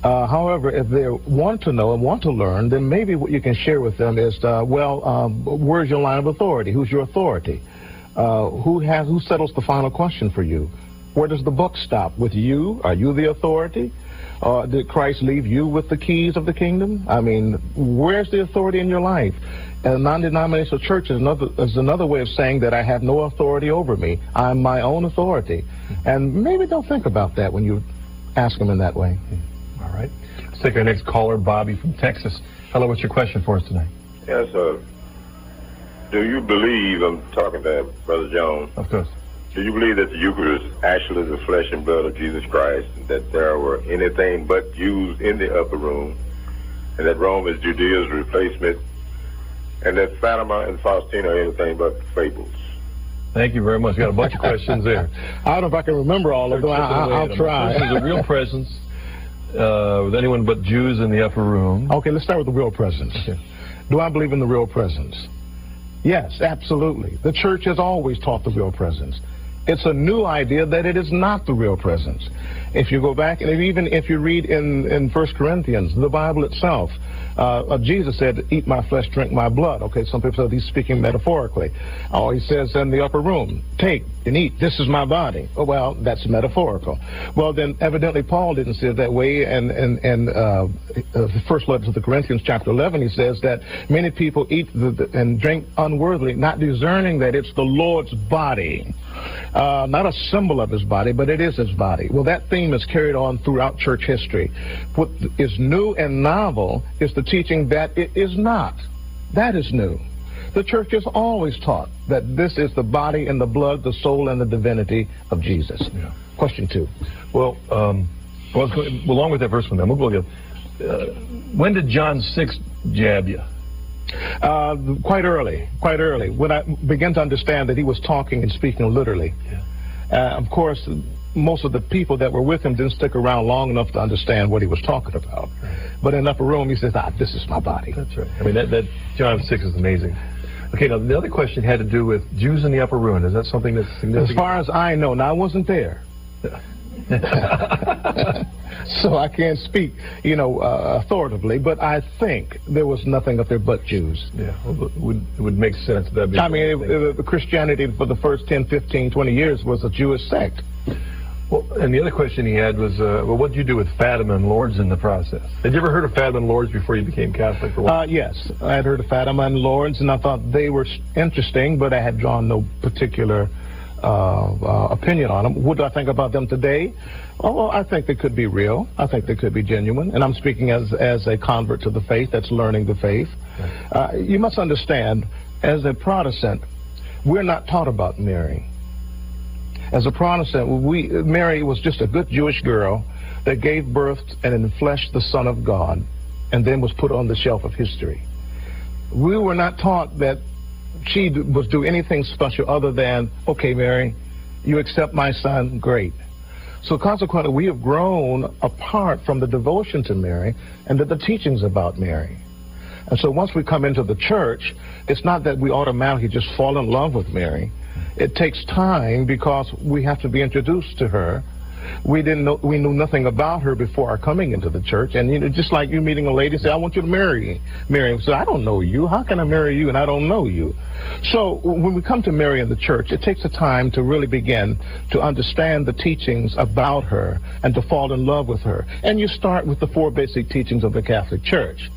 However, if they want to know and want to learn, then maybe what you can share with them is, where's your line of authority? Who's your authority? Who settles the final question for you? Where does the buck stop? With you? Are you the authority? Did Christ leave you with the keys of the kingdom? I mean, where's the authority in your life? And a non-denominational church is another way of saying that I have no authority over me. I'm my own authority. And maybe they'll think about that when you ask them in that way. All right. Let's take our next caller, Bobby from Texas. Hello, what's your question for us tonight? Yes, sir. Do you believe, I'm talking to Brother Jones. Of course. Do you believe that the Eucharist is actually the flesh and blood of Jesus Christ, and that there were anything but Jews in the upper room, and that Rome is Judea's replacement, and that Fatima and Faustina are anything but fables? Thank you very much. Got a bunch of questions there. I don't know if I can remember all of them. I'll try. This is a real presence with anyone but Jews in the upper room. Okay, let's start with the real presence. Okay. Do I believe in the real presence? Yes, absolutely. The church has always taught the real presence. It's a new idea that it is not the real presence. If you go back, and even if you read in 1 Corinthians, the Bible itself, Jesus said, eat my flesh, drink my blood. Okay, some people say he's speaking metaphorically. He says in the upper room, take and eat, this is my body. Oh, well, that's metaphorical. Well, then evidently Paul didn't see it that way, and the first letter to the Corinthians, chapter 11, he says that many people eat and drink unworthily, not discerning that it's the Lord's body. Not a symbol of his body, but it is his body. Well, that theme is carried on throughout church history. What is new and novel is the teaching that it is not. That is new. The church has always taught that this is the body and the blood, the soul and the divinity of Jesus. Yeah. Question 2. Well, along with that first one, then we'll go again. When did John 6 jab you? Quite early. When I began to understand that he was talking and speaking literally. Yeah. Of course, most of the people that were with him didn't stick around long enough to understand what he was talking about. Right. But in the upper room, he says, this is my body. That's right. I mean, that John 6 is amazing. Okay, now the other question had to do with Jews in the upper room. Is that something that's significant? As far as I know, now I wasn't there. So I can't speak, authoritatively, but I think there was nothing up there but Jews. Yeah, it would make sense. I mean, the Christianity for the first 10, 15, 20 years was a Jewish sect. Well, and the other question he had was, what did you do with Fatima and Lourdes in the process? Had you ever heard of Fatima and Lourdes before you became Catholic? Yes, I had heard of Fatima and Lourdes, and I thought they were interesting, but I had drawn no particular opinion on them. What do I think about them today? Oh, well, I think they could be real. I think they could be genuine. And I'm speaking as a convert to the faith that's learning the faith. You must understand, as a Protestant, we're not taught about Mary. As a Protestant, Mary was just a good Jewish girl that gave birth and enfleshed the Son of God and then was put on the shelf of history. We were not taught that she was do anything special other than, okay, Mary, you accept my son, great. So consequently, we have grown apart from the devotion to Mary and the teachings about Mary. And so once we come into the church, it's not that we automatically just fall in love with Mary. It takes time because we have to be introduced to her. We knew nothing about her before our coming into the church. And just like you meeting a lady and say, I want you to marry me. So I don't know you. How can I marry you and I don't know you? So when we come to Mary in the church, it takes a time to really begin to understand the teachings about her and to fall in love with her. And you start with the 4 basic teachings of the Catholic Church.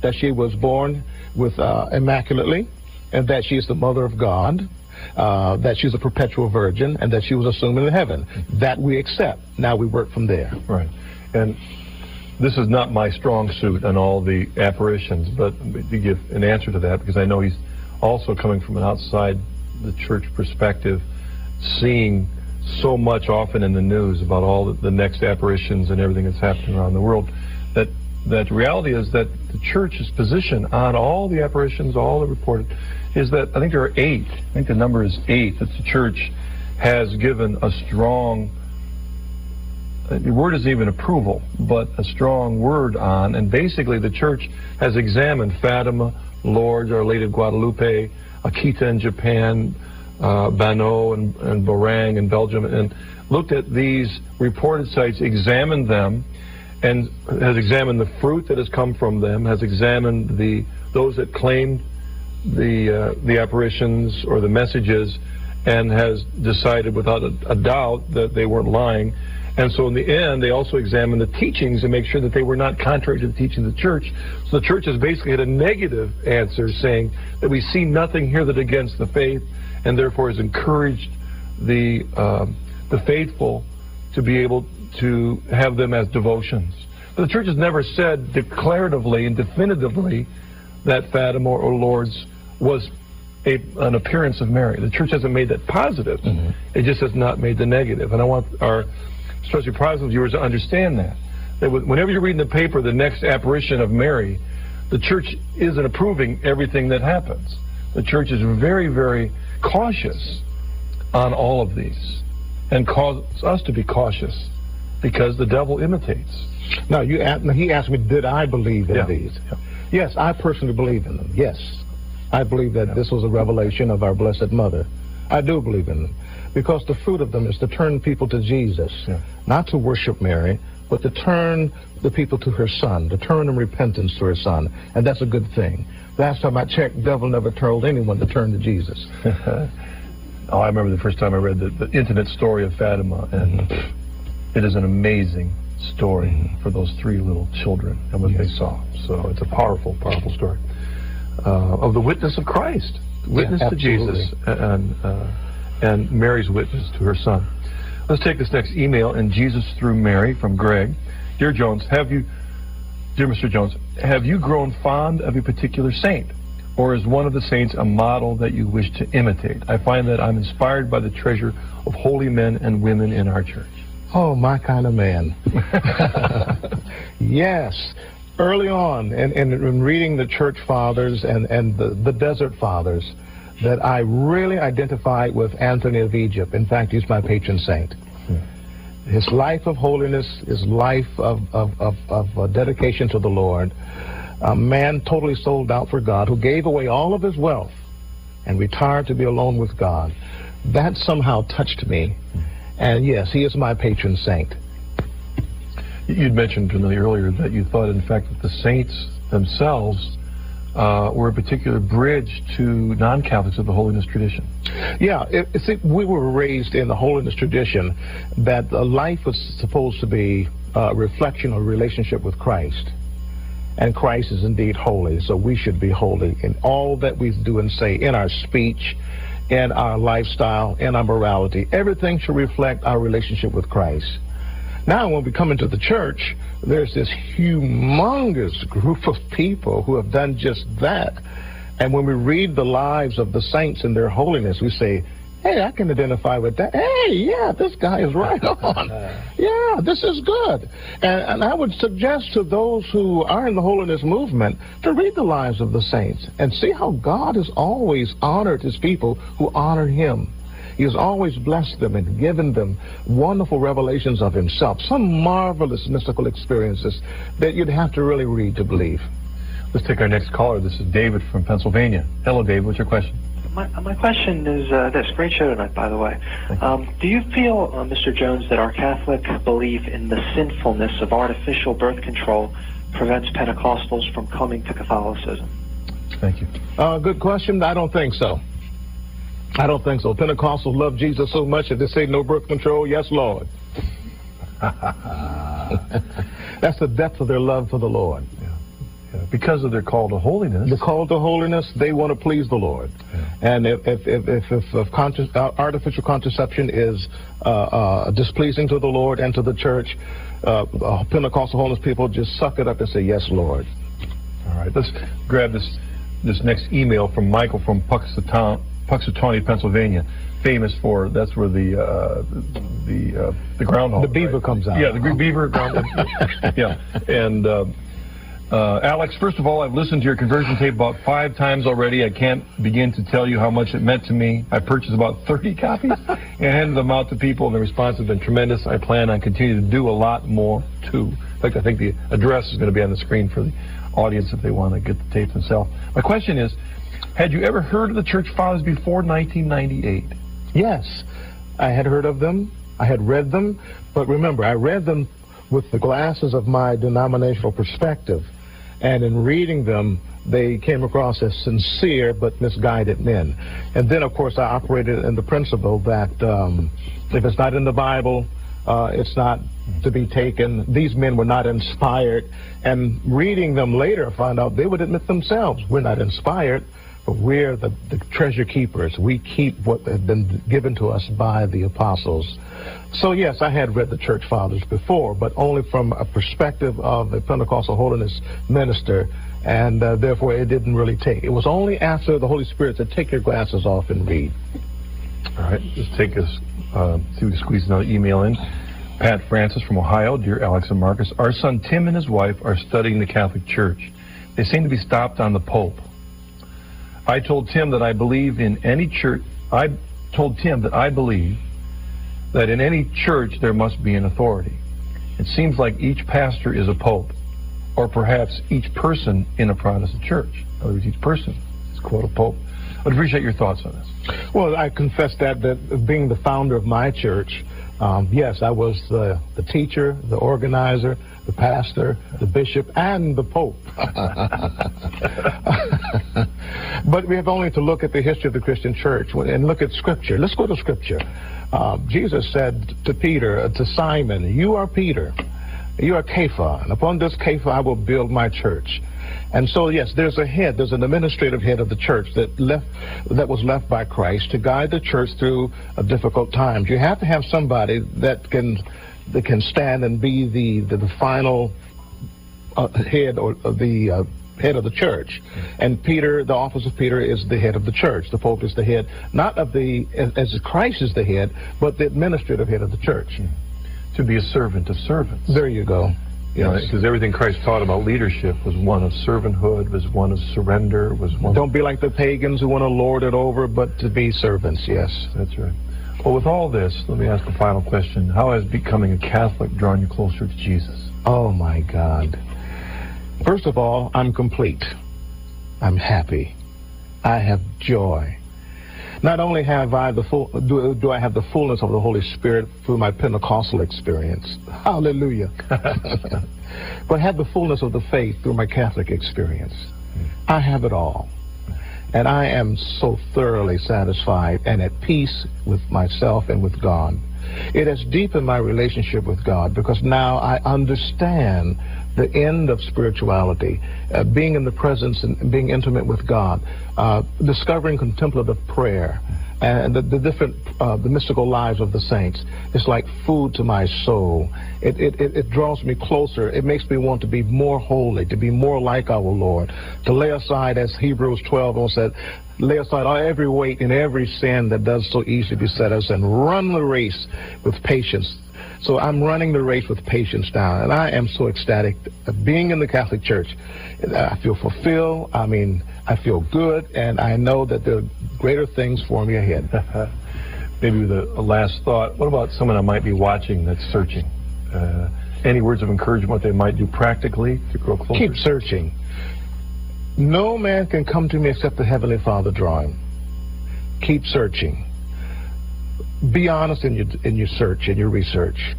That she was born with immaculately, and that she is the mother of God, that she's a perpetual virgin, and that she was assumed into heaven. That we accept. Now we work from there. Right. And this is not my strong suit on all the apparitions, but to give an answer to that, because I know he's also coming from an outside the church perspective, seeing so much often in the news about all the next apparitions and everything that's happening around the world, that reality is that the church's position on all the apparitions, all the reported, is that I think there are 8. I think the number is 8 that the church has given a strong, the word isn't even approval, but a strong word on. And basically the church has examined Fatima, Lourdes, Our Lady of Guadalupe, Akita in Japan, Bano and Borang in Belgium, and looked at these reported sites, examined them, and has examined the fruit that has come from them, has examined those that claimed the apparitions or the messages, and has decided without a doubt that they weren't lying. And so in the end, they also examined the teachings and make sure that they were not contrary to the teaching of the church. So the church has basically had a negative answer, saying that we see nothing here that against the faith, and therefore has encouraged the faithful to be able to have them as devotions. But the church has never said declaratively and definitively that Fatima or Lourdes was an appearance of Mary. The church hasn't made that positive. Mm-hmm. It just has not made the negative. And I want our, especially Protestant viewers, to understand that whenever you read in the paper the next apparition of Mary, the church isn't approving everything that happens. The church is very, very cautious on all of these, and causes us to be cautious because the devil imitates. Now, he asked me, did I believe in these? Yeah. Yes, I personally believe in them. Yes. I believe that this was a revelation of our Blessed Mother. I do believe in them. Because the fruit of them is to turn people to Jesus. Yeah. Not to worship Mary, but to turn the people to her Son, to turn in repentance to her Son. And that's a good thing. Last time I checked, the devil never told anyone to turn to Jesus. I remember the first time I read the intimate story of Fatima, and it is an amazing story for those 3 little children and what they saw. So it's a powerful, powerful story of the witness of Christ, witness to Jesus, and Mary's witness to her Son. Let's take this next email, and Jesus through Mary from Greg. Dear Mr. Jones, have you grown fond of a particular saint? Or is one of the saints a model that you wish to imitate? I find that I'm inspired by the treasure of holy men and women in our church. Oh, my kind of man. Yes. Early on, in reading the church fathers and the desert fathers, that I really identified with Anthony of Egypt. In fact, he's my patron saint. His life of holiness, his life of dedication to the Lord, a man totally sold out for God, who gave away all of his wealth and retired to be alone with God. That somehow touched me. And yes, he is my patron saint. You'd mentioned to me earlier that you thought, in fact, that the saints themselves were a particular bridge to non-Catholics of the holiness tradition. Yeah, see, we were raised in the holiness tradition that life was supposed to be a reflection of relationship with Christ. And Christ is indeed holy, so we should be holy in all that we do and say, in our speech, in our lifestyle, in our morality. Everything should reflect our relationship with Christ. Now, when we come into the church, there's this humongous group of people who have done just that. And when we read the lives of the saints and their holiness, we say, hey, I can identify with that. Hey, yeah, this guy is right on. Yeah, this is good. And I would suggest to those who are in the holiness movement to read the lives of the saints and see how God has always honored his people who honor him. He has always blessed them and given them wonderful revelations of himself, some marvelous mystical experiences that you'd have to really read to believe. Let's take our next caller. This is David from Pennsylvania. Hello, David. What's your question? My question is this. Great show tonight, by the way. Do you feel, Mr. Jones, that our Catholic belief in the sinfulness of artificial birth control prevents Pentecostals from coming to Catholicism? Thank you. Good question. I don't think so. I don't think so. Pentecostals love Jesus so much that they say no birth control. Yes, Lord. That's the depth of their love for the Lord. Because of their call to holiness. The call to holiness, they want to please the Lord. Yeah. And if artificial contraception is displeasing to the Lord and to the church, Pentecostal holiness people just suck it up and say, yes, Lord. All right, let's grab this next email from Michael from Puxatawney, Pennsylvania. Famous for, that's where the groundhog. The beaver comes out. Yeah, the beaver groundhog. Yeah, and Alex, first of all, I've listened to your conversion tape about 5 times already. I can't begin to tell you how much it meant to me. I purchased about 30 copies and handed them out to people, and the response has been tremendous. I plan on continuing to do a lot more, too. In fact, I think the address is going to be on the screen for the audience if they want to get the tape themselves. My question is, had you ever heard of the Church Fathers before 1998? Yes, I had heard of them. I had read them. But remember, I read them with the glasses of my denominational perspective. And in reading them, they came across as sincere but misguided men. And then, of course, I operated in the principle that if it's not in the Bible, it's not to be taken. These men were not inspired. And reading them later, I found out they would admit themselves, we're not inspired, but we're the treasure keepers. We keep what had been given to us by the apostles. So, yes, I had read the Church Fathers before, but only from a perspective of a Pentecostal holiness minister, and therefore it didn't really take. It was only after the Holy Spirit said, take your glasses off and read. All right, let's take us, see if we can squeeze another email in. Pat Francis from Ohio. Dear Alex and Marcus, our son Tim and his wife are studying the Catholic Church. They seem to be stopped on the Pope. I told Tim that I believe in any church. I told Tim that I believe that in any church there must be an authority. It seems like each pastor is a pope, or perhaps each person in a Protestant church. In other words, each person is, quote, a pope. I'd appreciate your thoughts on this. Well, I confess that being the founder of my church, yes, I was the teacher, the organizer, the pastor, the bishop, and the pope. But we have only to look at the history of the Christian church and look at Scripture. Let's go to Scripture. Jesus said to Peter, to Simon, you are Peter, you are Kepha, and upon this Kepha I will build my church. And so, yes, there's a head, there's an administrative head of the church that was left by Christ to guide the church through difficult times. You have to have somebody that can stand and be the final head or the head of the church. And Peter, the office of Peter, is the head of the church. The Pope is the head, not of as Christ is the head, but the administrative head of the church. To be a servant of servants. There you go. Yes. Because everything Christ taught about leadership was one of servanthood, was one of surrender, was one. Don't be like the pagans who want to lord it over, but to be servants, yes. That's right. Well, with all this, let me ask a final question. How has becoming a Catholic drawn you closer to Jesus? Oh, my God. First of all, I'm complete. I'm happy. I have joy. Not only have I do I have the fullness of the Holy Spirit through my Pentecostal experience, hallelujah, but I have the fullness of the faith through my Catholic experience. I have it all. And I am so thoroughly satisfied and at peace with myself and with God. It has deepened my relationship with God because now I understand the end of spirituality, being in the presence and being intimate with God, discovering contemplative prayer, and the mystical lives of the saints. It's like food to my soul. It draws me closer. It makes me want to be more holy, to be more like our Lord, to lay aside, as Hebrews 12 said, lay aside every weight and every sin that does so easily beset us, and run the race with patience. So I'm running the race with patience now, and I am so ecstatic being in the Catholic Church. I feel fulfilled. I mean, I feel good, and I know that there are greater things for me ahead. Maybe the last thought, what about someone that might be watching that's searching? Any words of encouragement they might do practically to grow closer? Keep searching. No man can come to me except the Heavenly Father draw him. Keep searching. Be honest in your search, in your research.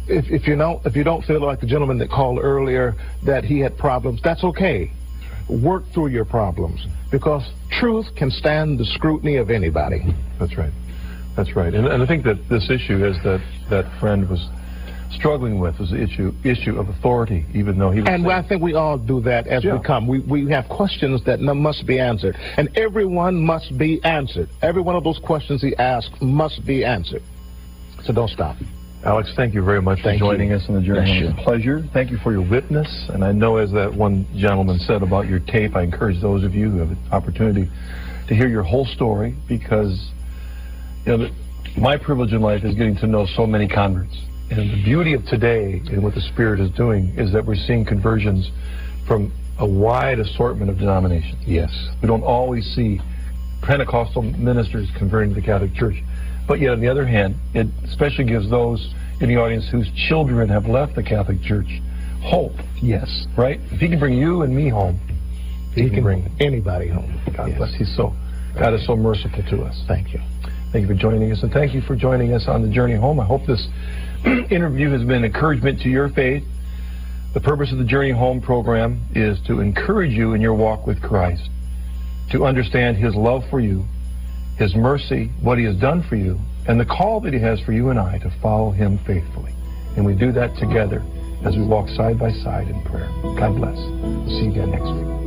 If you don't feel like the gentleman that called earlier that he had problems, that's okay. Work through your problems, because truth can stand the scrutiny of anybody. That's right. That's right. And I think that this issue, as that friend was struggling with, was the issue of authority, even though he was. And I think we all do that as we come. We have questions that must be answered, and everyone must be answered. Every one of those questions he asked must be answered. So don't stop. Alex, thank you very much for joining us on the journey. It was a pleasure. Thank you for your witness. And I know, as that one gentleman said about your tape, I encourage those of you who have an opportunity to hear your whole story, because my privilege in life is getting to know so many converts. And the beauty of today and what the Spirit is doing is that we're seeing conversions from a wide assortment of denominations. Yes. We don't always see Pentecostal ministers converting to the Catholic Church. But yet, on the other hand, it especially gives those in the audience whose children have left the Catholic Church hope. Yes. Right? If he can bring you and me home, he can bring anybody home. God bless. God is so merciful to us. Thank you. Thank you for joining us, and thank you for joining us on the journey home. I hope this interview has been encouragement to your faith. The purpose of the Journey Home program is to encourage you in your walk with Christ, to understand His love for you, His mercy, what He has done for you, and the call that He has for you and I to follow Him faithfully. And we do that together as we walk side by side in prayer. God bless. We'll see you again next week.